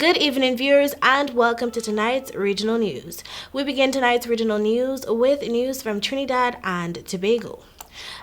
Good evening, viewers, and welcome to tonight's regional news. We begin tonight's regional news with news from Trinidad and Tobago.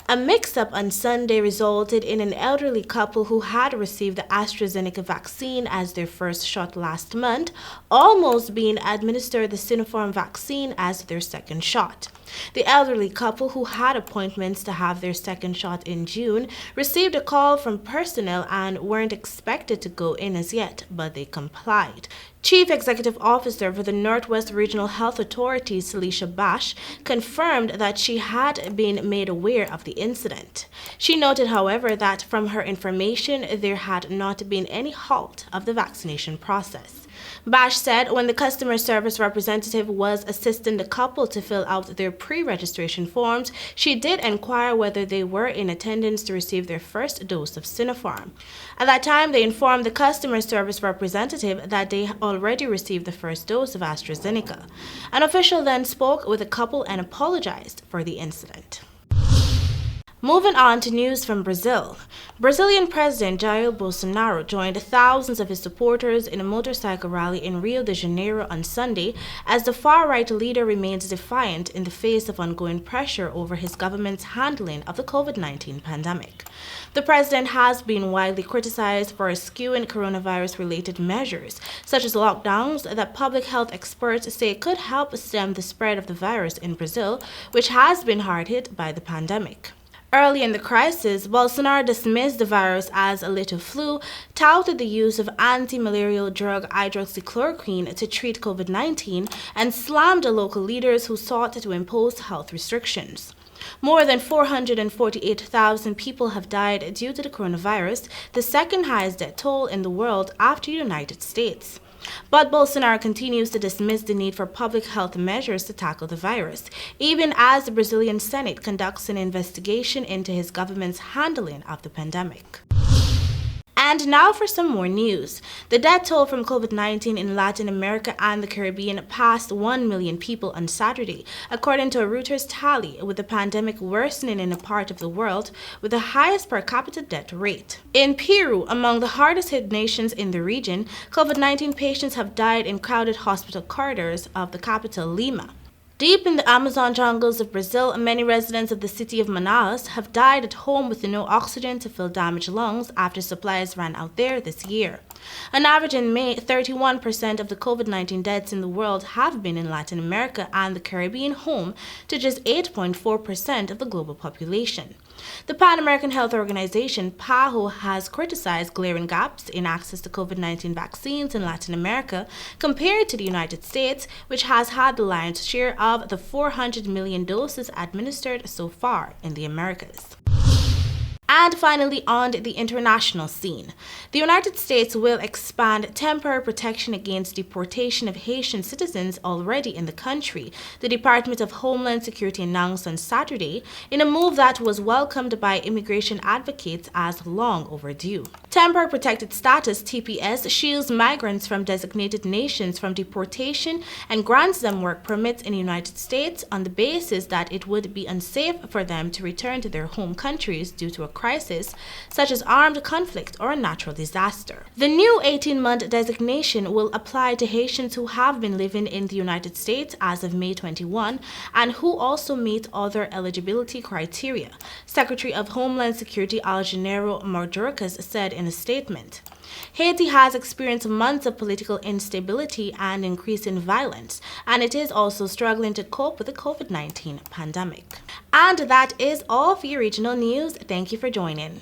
A mix-up on Sunday resulted in an elderly couple who had received the AstraZeneca vaccine as their first shot last month almost being administered the Sinopharm vaccine as their second shot. The elderly couple, who had appointments to have their second shot in June, received a call from personnel and weren't expected to go in as yet, but they complied. Chief Executive Officer for the Northwest Regional Health Authority, Celicia Bash, confirmed that she had been made aware of the incident. She noted, however, that from her information, there had not been any halt of the vaccination process. Bash said when the customer service representative was assisting the couple to fill out their pre-registration forms, she did inquire whether they were in attendance to receive their first dose of Sinopharm. At that time, they informed the customer service representative that they already received the first dose of AstraZeneca. An official then spoke with the couple and apologized for the incident. Moving on to news from Brazil. Brazilian President Jair Bolsonaro joined thousands of his supporters in a motorcycle rally in Rio de Janeiro on Sunday as the far-right leader remains defiant in the face of ongoing pressure over his government's handling of the COVID-19 pandemic. The president has been widely criticized for eschewing coronavirus-related measures, such as lockdowns that public health experts say could help stem the spread of the virus in Brazil, which has been hard hit by the pandemic. Early in the crisis, Bolsonaro dismissed the virus as a little flu, touted the use of anti-malarial drug hydroxychloroquine to treat COVID-19, and slammed the local leaders who sought to impose health restrictions. More than 448,000 people have died due to the coronavirus, the second highest death toll in the world after the United States. But Bolsonaro continues to dismiss the need for public health measures to tackle the virus, even as the Brazilian Senate conducts an investigation into his government's handling of the pandemic. And now for some more news. The death toll from COVID-19 in Latin America and the Caribbean passed 1 million people on Saturday, according to a Reuters tally, with the pandemic worsening in a part of the world with the highest per capita death rate. In Peru, among the hardest hit nations in the region, COVID-19 patients have died in crowded hospital corridors of the capital, Lima. Deep in the Amazon jungles of Brazil, many residents of the city of Manaus have died at home with no oxygen to fill damaged lungs after supplies ran out there this year. On average in May, 31% of the COVID-19 deaths in the world have been in Latin America and the Caribbean, home to just 8.4% of the global population. The Pan American Health Organization, PAHO, has criticized glaring gaps in access to COVID-19 vaccines in Latin America compared to the United States, which has had the lion's share of the 400 million doses administered so far in the Americas. And finally, on the international scene, the United States will expand temporary protection against deportation of Haitian citizens already in the country, the Department of Homeland Security announced on Saturday, in a move that was welcomed by immigration advocates as long overdue. Temporary protected status (TPS) shields migrants from designated nations from deportation and grants them work permits in the United States on the basis that it would be unsafe for them to return to their home countries due to a crisis, such as armed conflict or a natural disaster. The new 18-month designation will apply to Haitians who have been living in the United States as of May 21 and who also meet other eligibility criteria, Secretary of Homeland Security Algenaro Mayorkas said in a statement. Haiti has experienced months of political instability and increase in violence, and it is also struggling to cope with the COVID-19 pandemic. And that is all for your regional news. Thank you for joining.